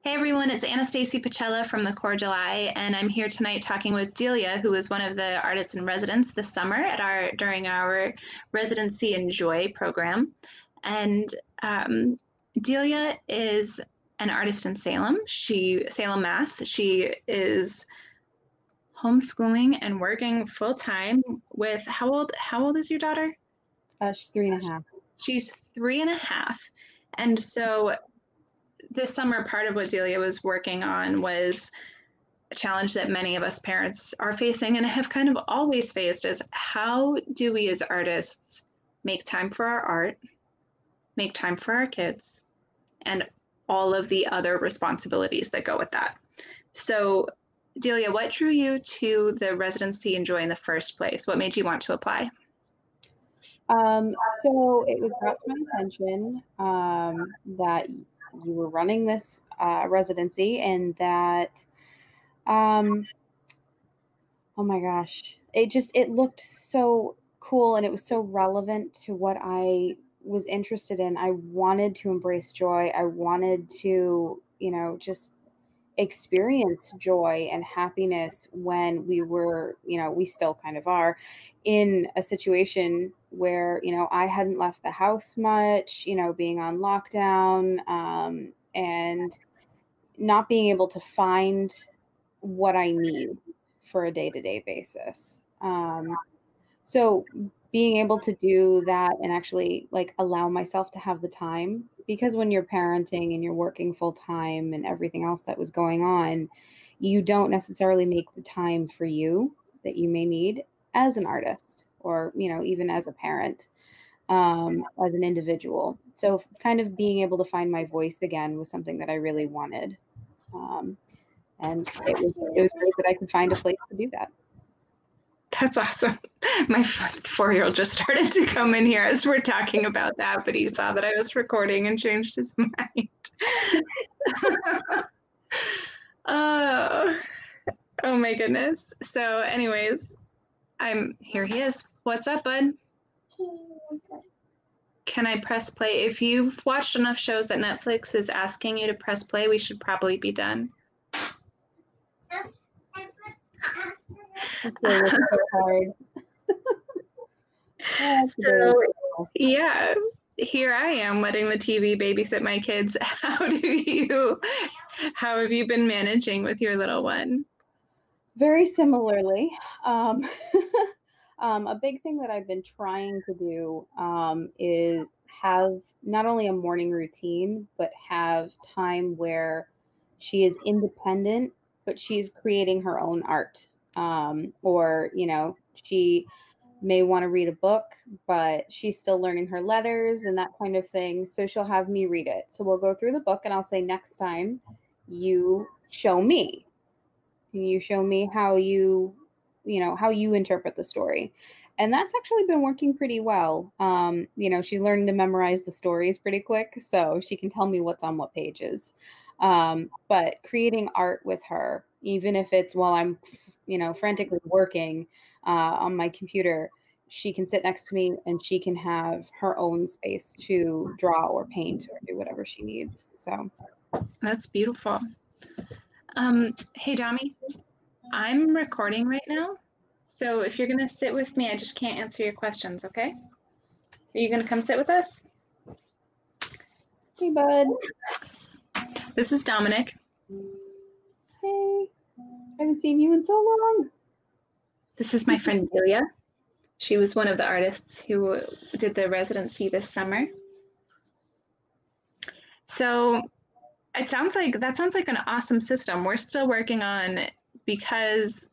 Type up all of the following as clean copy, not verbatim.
Hey everyone, it's Anastaci Pacella from the Core July, and I'm here tonight talking with Delia, who is one of the artists in residence this summer during our Residency Enjoy program. And Delia is an artist in Salem, Mass. She is homeschooling and working full time with how old is your daughter? She's 3.5. She's 3.5. And so this summer, part of what Delia was working on was a challenge that many of us parents are facing and have kind of always faced is how do we as artists make time for our art, make time for our kids, and all of the other responsibilities that go with that. So, Delia, what drew you to the Residency Enjoy in the first place? What made you want to apply? So it was brought to my attention that you were running this residency and that, oh my gosh, it looked so cool and it was so relevant to what I was interested in. I wanted to embrace joy. I wanted to, just experience joy and happiness when we were, we still kind of are in a situation where, I hadn't left the house much, being on lockdown, and not being able to find what I need for a day-to-day basis. So being able to do that and actually like allow myself to have the time, because when you're parenting and you're working full time and everything else that was going on, you don't necessarily make the time for you that you may need as an artist or, even as a parent, as an individual. So kind of being able to find my voice again was something that I really wanted. And it was great that I could find a place to do that. That's awesome. My 4-year-old just started to come in here as we're talking about that, but he saw that I was recording and changed his mind. Oh, oh my goodness. So anyways, here he is. What's up, bud? Can I press play? If you've watched enough shows that Netflix is asking you to press play, we should probably be done. Hard. So yeah, here I am letting the TV babysit my kids. How have you been managing with your little one? Very similarly. A big thing that I've been trying to do is have not only a morning routine, but have time where she is independent, but she's creating her own art. Or, she may want to read a book, but she's still learning her letters and that kind of thing. So she'll have me read it. So we'll go through the book and I'll say, next time you show me. You show me how how you interpret the story. And that's actually been working pretty well. She's learning to memorize the stories pretty quick, so she can tell me what's on what pages. But creating art with her, even if it's while I'm, frantically working on my computer, she can sit next to me and she can have her own space to draw or paint or do whatever she needs. So that's beautiful. Hey, Dami, I'm recording right now. So if you're going to sit with me, I just can't answer your questions, okay? Are you going to come sit with us? Hey, bud. This is Dominic. Hey, I haven't seen you in so long. This is my friend Delia. She was one of the artists who did the residency this summer. So that sounds like an awesome system. We're still working on, because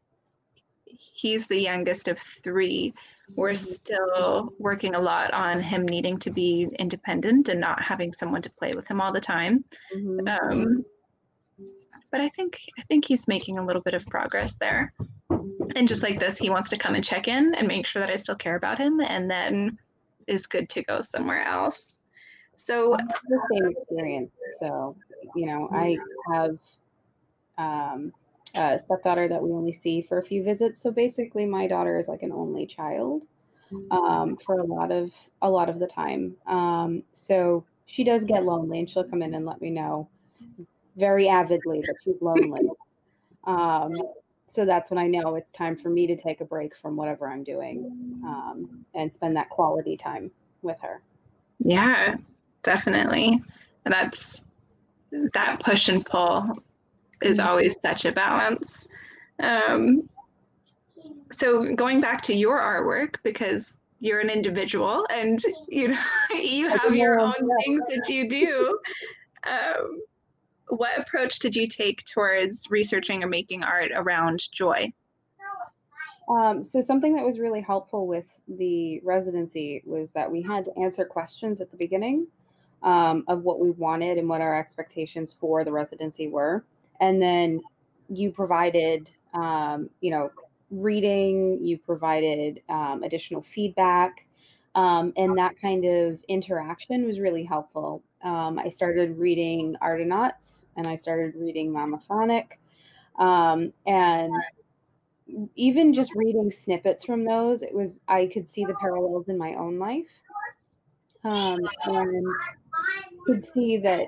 he's the youngest of 3, we're still working a lot on him needing to be independent and not having someone to play with him all the time. Mm-hmm. But I think he's making a little bit of progress there. And just like this, he wants to come and check in and make sure that I still care about him, and then is good to go somewhere else. So I have the same experience. So, I have a stepdaughter that we only see for a few visits. So basically my daughter is like an only child for a lot of the time. So she does get lonely and she'll come in and let me know very avidly that she's lonely. So that's when I know it's time for me to take a break from whatever I'm doing, and spend that quality time with her. Yeah, definitely. And that push and pull is always such a balance. Um, so going back to your artwork, because you're an individual and you know you have your own things that you do. Um, what approach did you take towards researching or making art around joy? So something that was really helpful with the residency was that we had to answer questions at the beginning, of what we wanted and what our expectations for the residency were. And then you provided, reading, you provided additional feedback, and that kind of interaction was really helpful. I started reading Argonauts and I started reading Momophonic. And even just reading snippets from those, I could see the parallels in my own life. And could see that,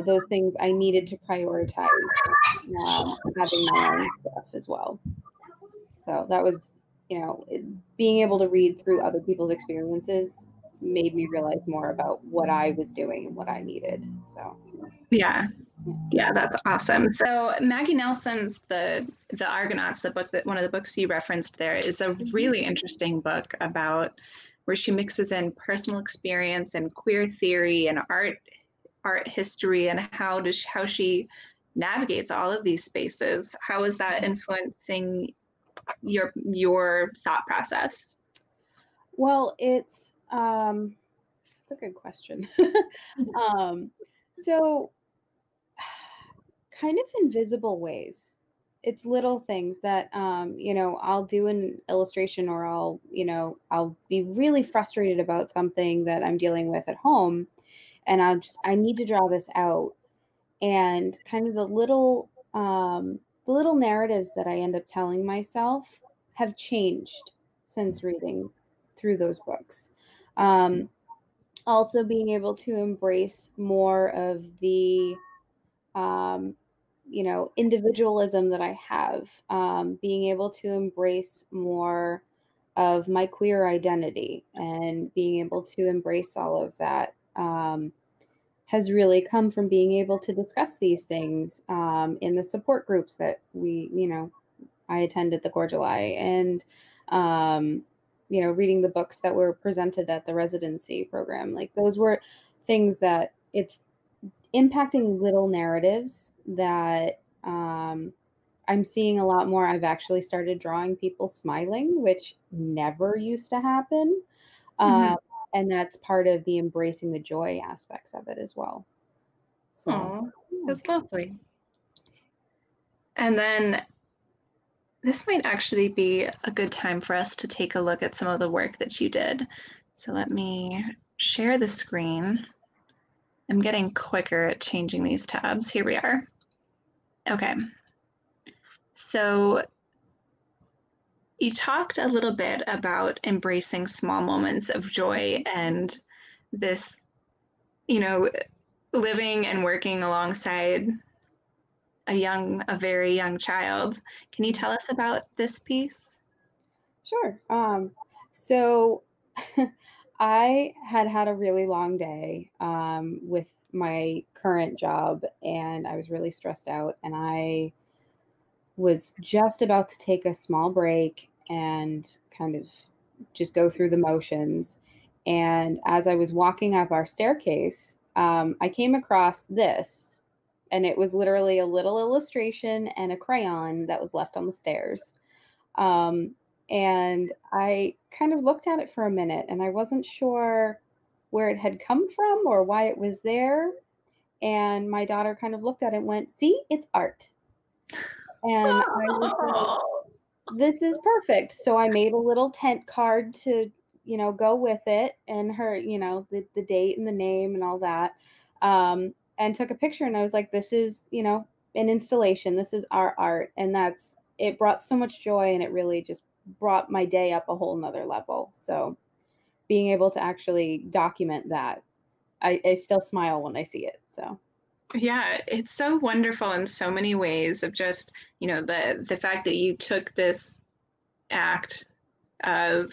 those things I needed to prioritize, having my own stuff as well. So that was, being able to read through other people's experiences made me realize more about what I was doing and what I needed. So Yeah, that's awesome. So Maggie Nelson's the Argonauts, the book that one of the books you referenced there, is a really interesting book about where she mixes in personal experience and queer theory and art history and how she navigates all of these spaces. How is that influencing your thought process? Well, it's a good question. So kind of invisible ways. It's little things that, I'll do an illustration, or I'll be really frustrated about something that I'm dealing with at home, and I need to draw this out, and kind of the little narratives that I end up telling myself have changed since reading through those books. Also being able to embrace more of the, um, individualism that I have, being able to embrace more of my queer identity and being able to embrace all of that, has really come from being able to discuss these things, in the support groups that I attended the Cordial Eye, and, reading the books that were presented at the residency program. Like, those were things that it's impacting little narratives that, I'm seeing a lot more. I've actually started drawing people smiling, which never used to happen. Mm-hmm. And that's part of the embracing the joy aspects of it as well. So, oh, that's lovely. And then this might actually be a good time for us to take a look at some of the work that you did. So let me share the screen. I'm getting quicker at changing these tabs. Here we are. Okay. So you talked a little bit about embracing small moments of joy and this, living and working alongside a very young child. Can you tell us about this piece? Sure. So I had a really long day, with my current job, and I was really stressed out, and I was just about to take a small break and kind of just go through the motions. And as I was walking up our staircase, I came across this, and it was literally a little illustration and a crayon that was left on the stairs. Um, and I kind of looked at it for a minute, and I wasn't sure where it had come from or why it was there. And my daughter kind of looked at it and went, "See, it's art." And I was like, "This is perfect." So I made a little tent card to, go with it, and her, the date and the name and all that. And took a picture, and I was like, "This is, an installation. This is our art." And it brought so much joy, and it really just brought my day up a whole nother level. So being able to actually document that, I still smile when I see it. So Yeah, it's so wonderful in so many ways of just, the fact that you took this act of,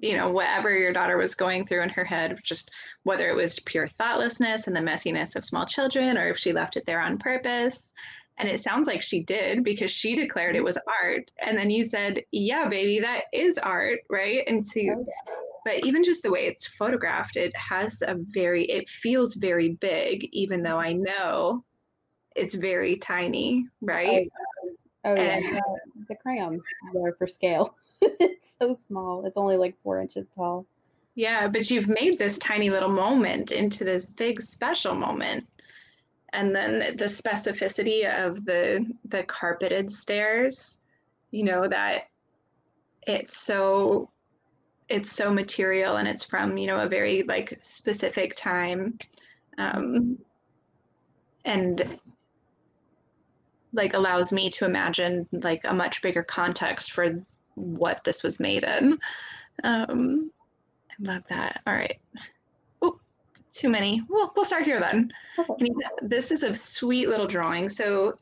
whatever your daughter was going through in her head, just whether it was pure thoughtlessness and the messiness of small children, or if she left it there on purpose. And it sounds like she did because she declared it was art. And then you said, yeah, baby, that is art, right? And so, Oh, but even just the way it's photographed, it feels very big, even though I know it's very tiny, oh, right? oh yeah. And The crayons are for scale. It's so small. It's only like 4 inches tall. yeah, but you've made this tiny little moment into this big special moment. And then the specificity of the carpeted stairs, that it's so it's so material and it's from, a very like specific time. Um, and like allows me to imagine like a much bigger context for what this was made in. I love that. All right. Oh, too many. We'll start here then. Okay. This is a sweet little drawing. So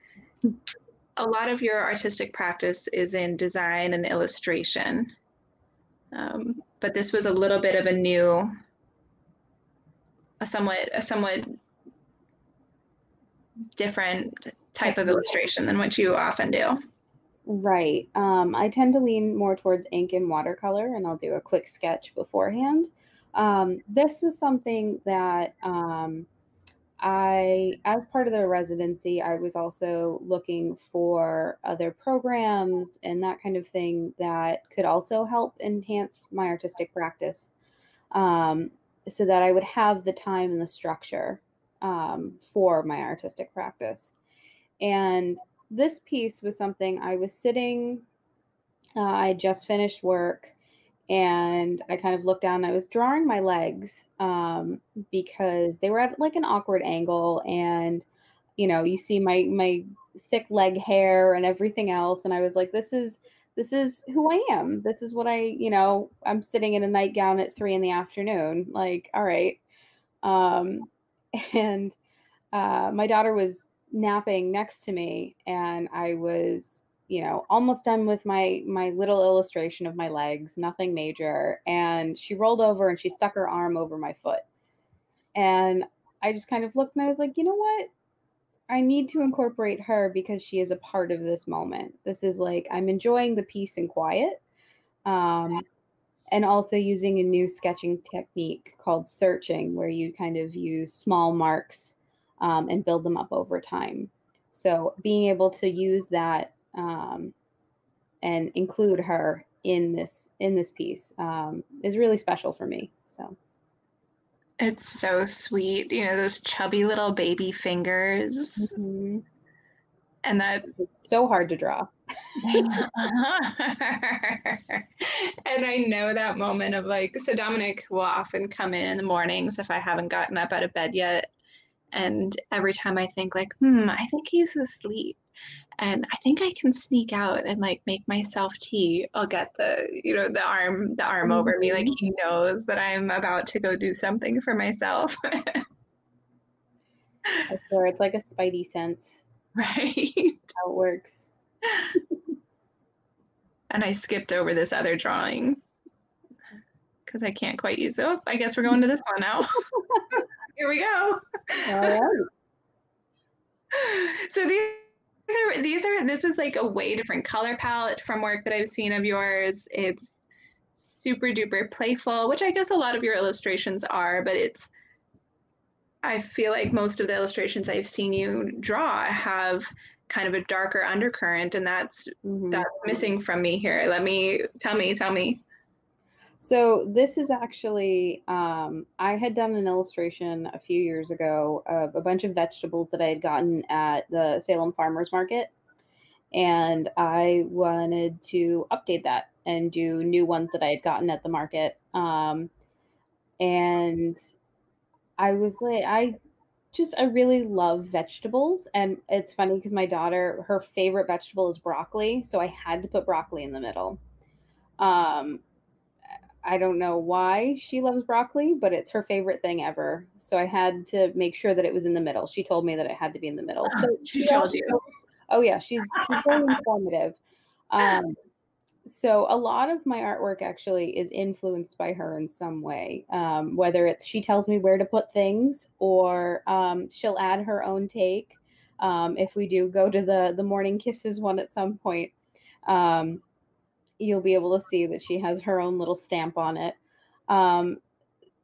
a lot of your artistic practice is in design and illustration, but this was a little bit of a somewhat different type of illustration than what you often do. Right. I tend to lean more towards ink and watercolor, and I'll do a quick sketch beforehand. This was something that as part of the residency, I was also looking for other programs and that kind of thing that could also help enhance my artistic practice, um, so that I would have the time and the structure for my artistic practice. And this piece was something I was sitting, I just finished work and I kind of looked down. I was drawing my legs because they were at like an awkward angle, and you see my thick leg hair and everything else, and I was like, this is who I am. This is what I'm sitting in a nightgown at 3 in the afternoon. Like, all right. Um, and my daughter was napping next to me, and I was, almost done with my little illustration of my legs, nothing major. And she rolled over and she stuck her arm over my foot. And I just kind of looked and I was like, you know what? I need to incorporate her because she is a part of this moment. This is like I'm enjoying the peace and quiet. Um, and also using a new sketching technique called searching, where you kind of use small marks and build them up over time. So being able to use that and include her in this piece is really special for me. So It's so sweet, those chubby little baby fingers, mhm. and that. It's so hard to draw. And I know that moment of like, so Dominic will often come in the mornings if I haven't gotten up out of bed yet. And every time I think like, I think he's asleep. And I think I can sneak out and like make myself tea. I'll get the arm over me, like Mhm. he knows that I'm about to go do something for myself. I swear it's like a spidey sense Right. how it works. And I skipped over this other drawing because I can't quite use it. Oh, I guess we're going to this one now. Here we go. All right. So this is like a way different color palette from work that I've seen of yours. It's super duper playful, which I guess a lot of your illustrations are, but I feel like most of the illustrations I've seen you draw have kind of a darker undercurrent, and that's Mhm. that's missing from me here. Tell me. So this is actually, I had done an illustration a few years ago of a bunch of vegetables that I had gotten at the Salem Farmers Market, and I wanted to update that and do new ones that I had gotten at the market. And I was like, I really love vegetables, and it's funny because my daughter, her favorite vegetable is broccoli, so I had to put broccoli in the middle. Um, I don't know why she loves broccoli, but it's her favorite thing ever. So I had to make sure that it was in the middle. She told me that it had to be in the middle. So She told you. oh yeah, she's very informative. So a lot of my artwork actually is influenced by her in some way, whether it's she tells me where to put things, or she'll add her own take. If we do go to the Morning Kisses one at some point, you'll be able to see that she has her own little stamp on it.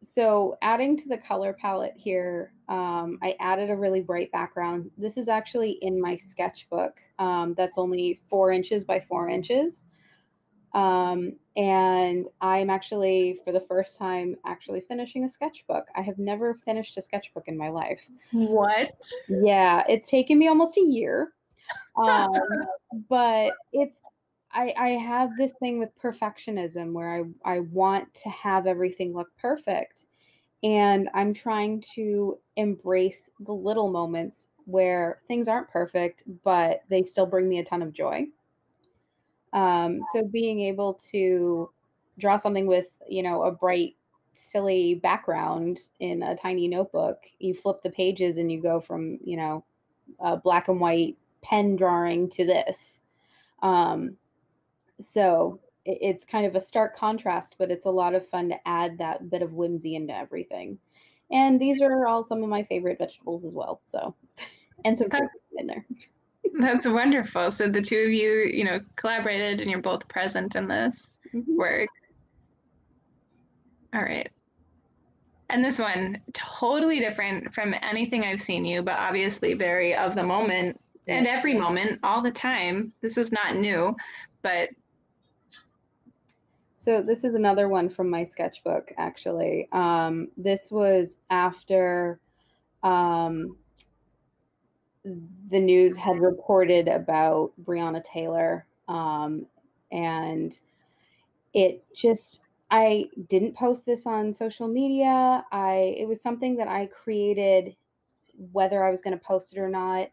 So adding to the color palette here, I added a really bright background. This is actually in my sketchbook. That's only 4 inches by 4 inches. And I'm actually, for the first time, actually finishing a sketchbook. I have never finished a sketchbook in my life. What? Yeah, it's taken me almost a year. But I have this thing with perfectionism where I want to have everything look perfect. And I'm trying to embrace the little moments where things aren't perfect, but they still bring me a ton of joy. So being able to draw something with, a bright, silly background in a tiny notebook, you flip the pages and you go from, a black and white pen drawing to this. So it's kind of a stark contrast, but it's a lot of fun to add that bit of whimsy into everything. And these are all some of my favorite vegetables as well. So, and some fruit in there. That's wonderful. So the two of you, collaborated and you're both present in this work. All right. And this one, totally different from anything I've seen you, but obviously very of the moment and every moment, all the time. This is not new, but. So this is another one from my sketchbook, actually. This was after the news had reported about Breonna Taylor. And it just, I didn't post this on social media. It was something that I created, whether I was going to post it or not,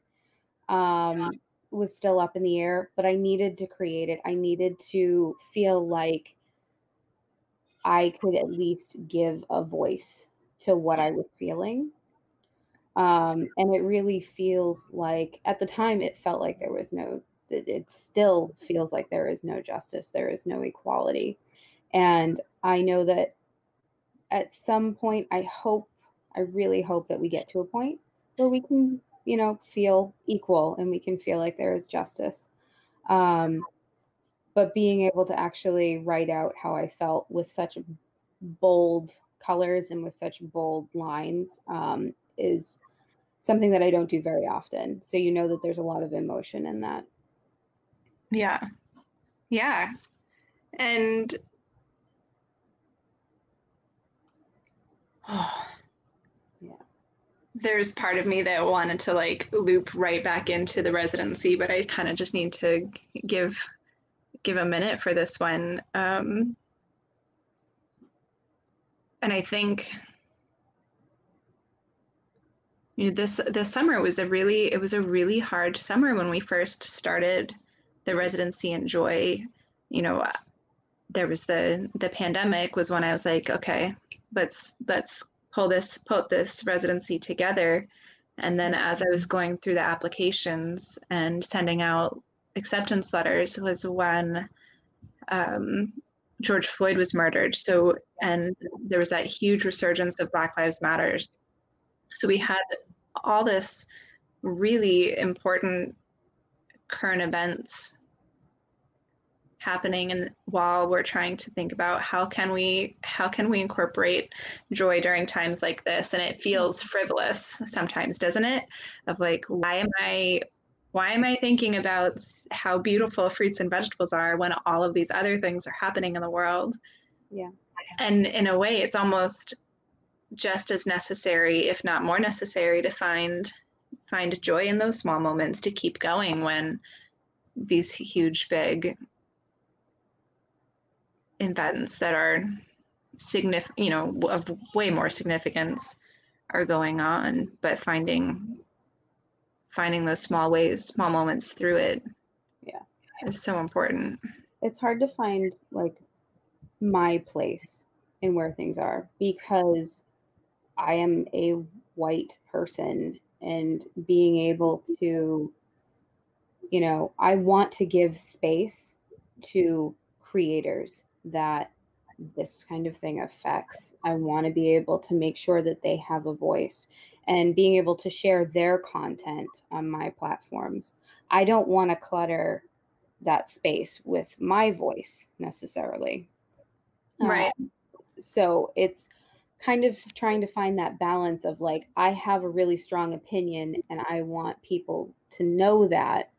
was still up in the air, but I needed to create it. I needed to feel like I could at least give a voice to what I was feeling. And it really feels like, at the time, it felt like there was it still feels like there is no justice, there is no equality. And I know that at some point, I really hope that we get to a point where we can, feel equal and we can feel like there is justice. But being able to actually write out how I felt with such bold colors and with such bold lines is something that I don't do very often. So that there's a lot of emotion in that. Yeah. Yeah. And yeah, there's part of me that wanted to loop right back into the residency, but I kind of just need to give a minute for this one. And I think this summer was a really hard summer when we first started the residency in Joy. There was the pandemic was when I was like, okay, let's pull this residency together. And then as I was going through the applications and sending out acceptance letters was when George Floyd was murdered. So, and there was that huge resurgence of Black Lives Matters. So we had all this really important current events happening, and while we're trying to think about how can we incorporate joy during times like this, and it feels frivolous sometimes, doesn't it? Of like, why am I thinking about how beautiful fruits and vegetables are when all of these other things are happening in the world? Yeah. And in a way, it's almost just as necessary, if not more necessary, to find joy in those small moments, to keep going when these huge, big events that are significant, of way more significance are going on, but finding those small moments through it, yeah, is so important. it's hard to find my place in where things are, because I am a white person, and being able to, I want to give space to creators that this kind of thing affects. I want to be able to make sure that they have a voice and being able to share their content on my platforms. I don't want to clutter that space with my voice necessarily. Right. So it's kind of trying to find that balance of like, I have a really strong opinion and I want people to know that,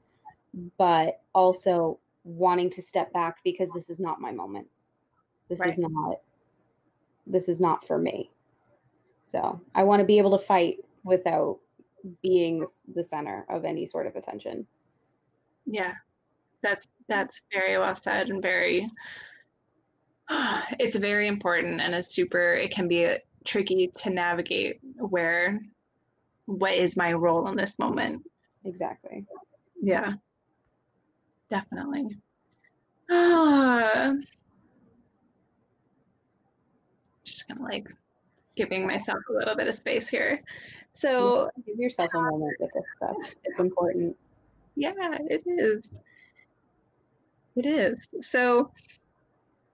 but also wanting to step back because this is not my moment. This Right. is not for me. So I want to be able to fight without being the center of any sort of attention. Yeah. That's very well said, and very it's very important, and it can be tricky to navigate what is my role in this moment. Exactly. Yeah, definitely. Ah, just kind of like giving myself a little bit of space here. So give yourself a moment with this stuff. It's important. yeah, it is. It is. So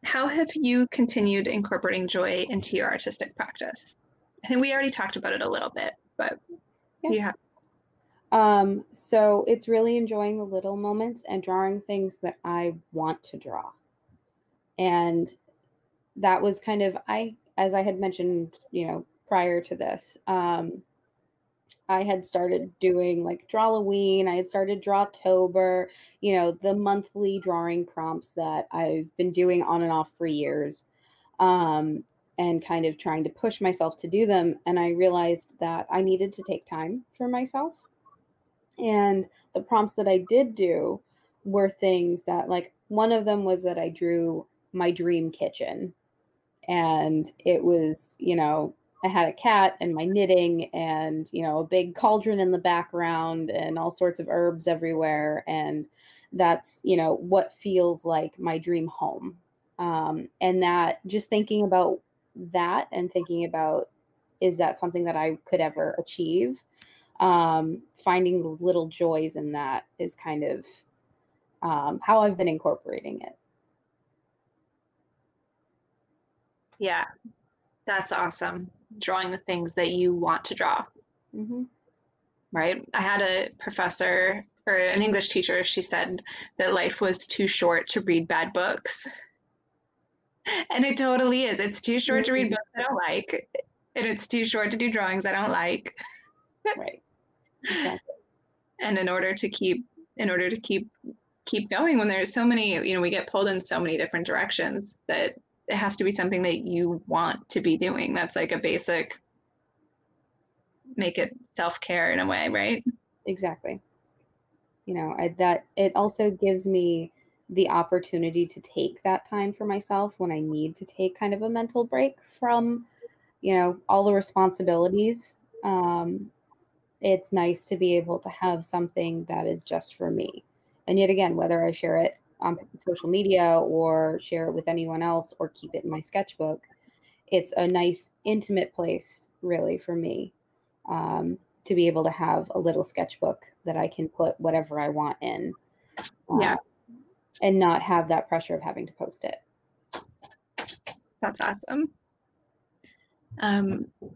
how have you continued incorporating joy into your artistic practice? I think we already talked about it a little bit, but Yeah. do you have? So it's really enjoying the little moments and drawing things that I want to draw. And that was kind of, as I had mentioned, prior to this, I had started doing like Drawloween. I had started Drawtober, the monthly drawing prompts that I've been doing on and off for years, and kind of trying to push myself to do them. And I realized that I needed to take time for myself. And the prompts that I did do were things that, like, one of them was that I drew my dream kitchen. And it was, I had a cat and my knitting and, a big cauldron in the background and all sorts of herbs everywhere. And that's, what feels like my dream home. And that, just thinking about that and thinking about, is that something that I could ever achieve? Finding the little joys in that is kind of how I've been incorporating it. Yeah, that's awesome. Drawing the things that you want to draw. Mm-hmm. Right? I had a professor or an English teacher, she said that life was too short to read bad books. And it totally is. It's too short to read books I don't like, and it's too short to do drawings I don't like. Right. Exactly. And in order to keep going when there's so many, we get pulled in so many different directions, that it has to be something that you want to be doing. That's like a basic, make it self-care in a way, right? Exactly. That it also gives me the opportunity to take that time for myself when I need to take kind of a mental break from, all the responsibilities. It's nice to be able to have something that is just for me. And yet again, whether I share it on social media or share it with anyone else or keep it in my sketchbook, it's a nice intimate place really for me, to be able to have a little sketchbook that I can put whatever I want in, Yeah, and not have that pressure of having to post it. that's awesome.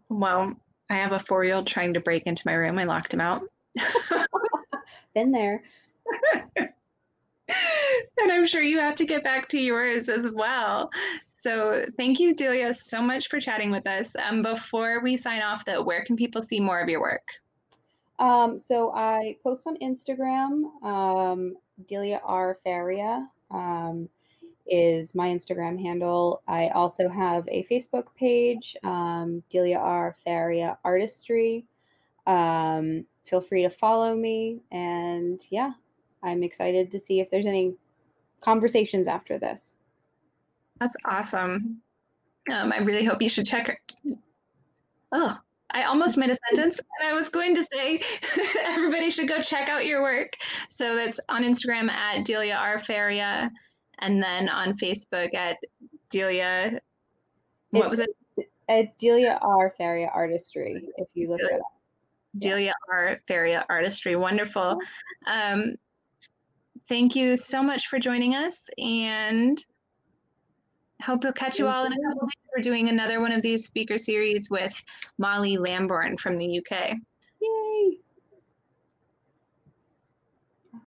Well, I have a 4-year-old trying to break into my room. I locked him out. Been there. And I'm sure you have to get back to yours as well. So thank you, Delia, so much for chatting with us. Before we sign off, though, where can people see more of your work? So I post on Instagram. Delia Faria is my Instagram handle. I also have a Facebook page, Delia Faria Artistry. Feel free to follow me. And yeah, I'm excited to see if there's any conversations after this. That's awesome. I really hope you should check her. Oh, I almost made a sentence, and I was going to say everybody should go check out your work. So that's on Instagram at Delia Faria, and then on Facebook at Delia, what was it? It's Delia Faria Artistry, if you look it up. Delia Faria Artistry. Wonderful. Thank you so much for joining us, and hope to catch you all in a couple of weeks. We're doing another one of these speaker series with Molly Lambourne from the UK.